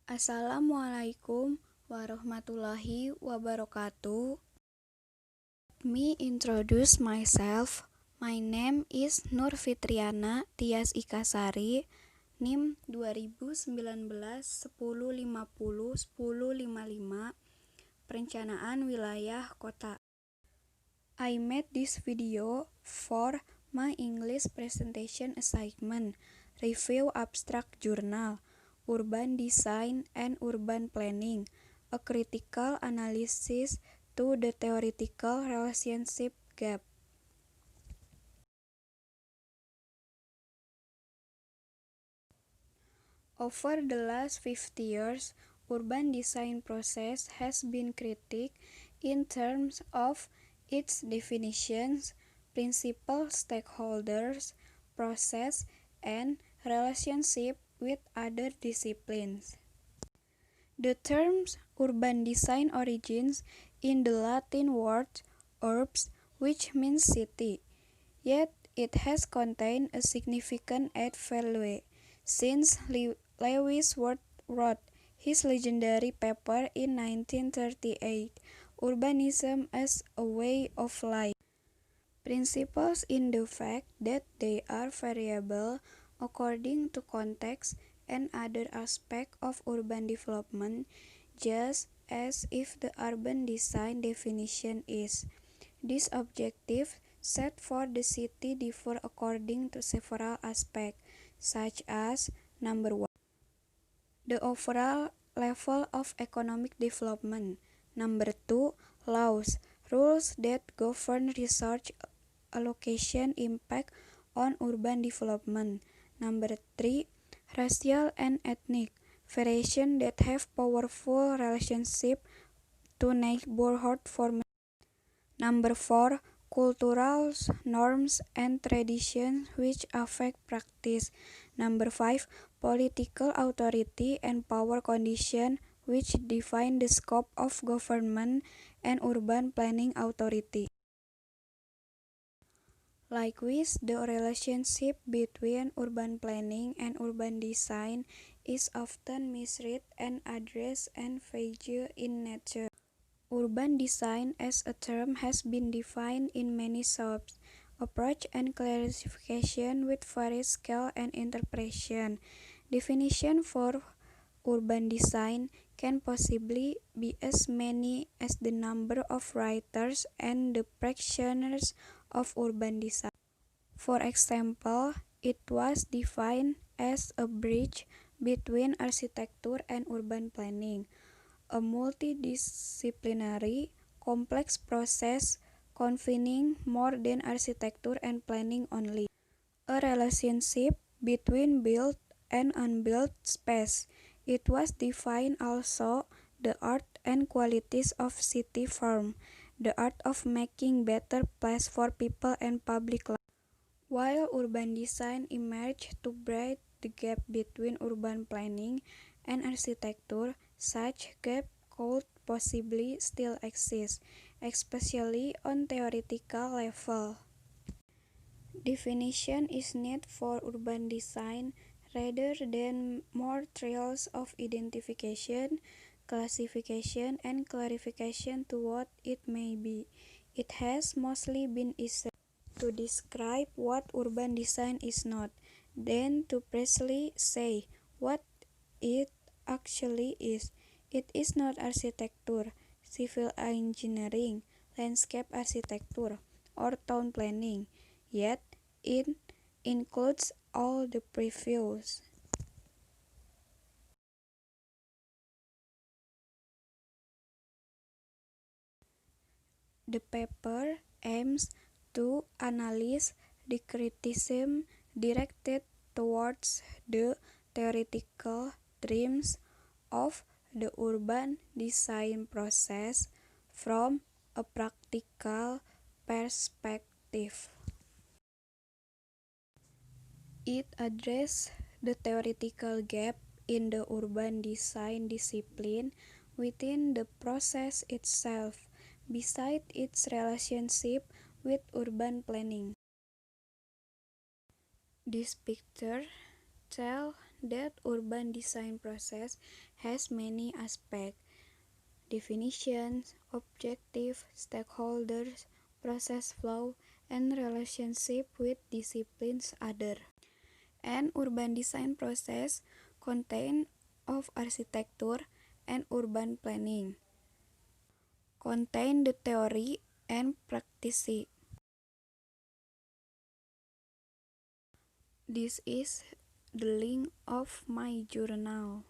Assalamualaikum warahmatullahi wabarakatuh. Let me introduce myself. My name is Nur Fitriana Tias Ikasari, NIM 2019-1050-1055, Perencanaan Wilayah Kota. I made this video for my English presentation assignment, Review Abstract Journal, Urban Design and Urban Planning, a critical analysis to the theoretical relationship gap. Over the last 50 years, urban design process has been critiqued in terms of its definitions, principal stakeholders, process, and relationship with other disciplines. The term urban design origins in the Latin word urbs, which means city, yet it has contained a significant added value since Lewis wrote his legendary paper in 1938, Urbanism as a Way of Life. Principles in the fact that they are variable according to context and other aspects of urban development, just as if the urban design definition is. This objective set for the city differ according to several aspects, such as number 1, the overall level of economic development. Number 2, laws, rules that govern resource allocation impact on urban development. Number 3, racial and ethnic variation that have powerful relationship to neighborhood formation. Number 4, cultural norms and traditions which affect practice. Number 5, political authority and power condition which define the scope of government and urban planning authority. Likewise, the relationship between urban planning and urban design is often misread and addressed and vague in nature. Urban design as a term has been defined in many sources, approach and classification with various scale and interpretation. Definition for urban design can possibly be as many as the number of writers and the practitioners of urban design. For example, it was defined as a bridge between architecture and urban planning, a multidisciplinary, complex process convening more than architecture and planning only, a relationship between built and unbuilt space. It was defined also the art and qualities of city form, the art of making better place for people and public life. While urban design emerged to bridge the gap between urban planning and architecture, such gap could possibly still exist, especially on theoretical level. Definition is needed for urban design rather than more trials of identification, classification, and clarification to what it may be. It has mostly been easier to describe what urban design is not, than to precisely say what it actually is. It is not architecture, civil engineering, landscape architecture, or town planning, yet it includes all the previous. The paper aims to analyze the criticism directed towards the theoretical dreams of the urban design process from a practical perspective. It addresses the theoretical gap in the urban design discipline within the process itself, besides its relationship with urban planning. This picture tells that urban design process has many aspects: definitions, objectives, stakeholders, process flow, and relationship with disciplines other. An urban design process contains of architecture and urban planning, contain the theory and practice. This is the link of my journal.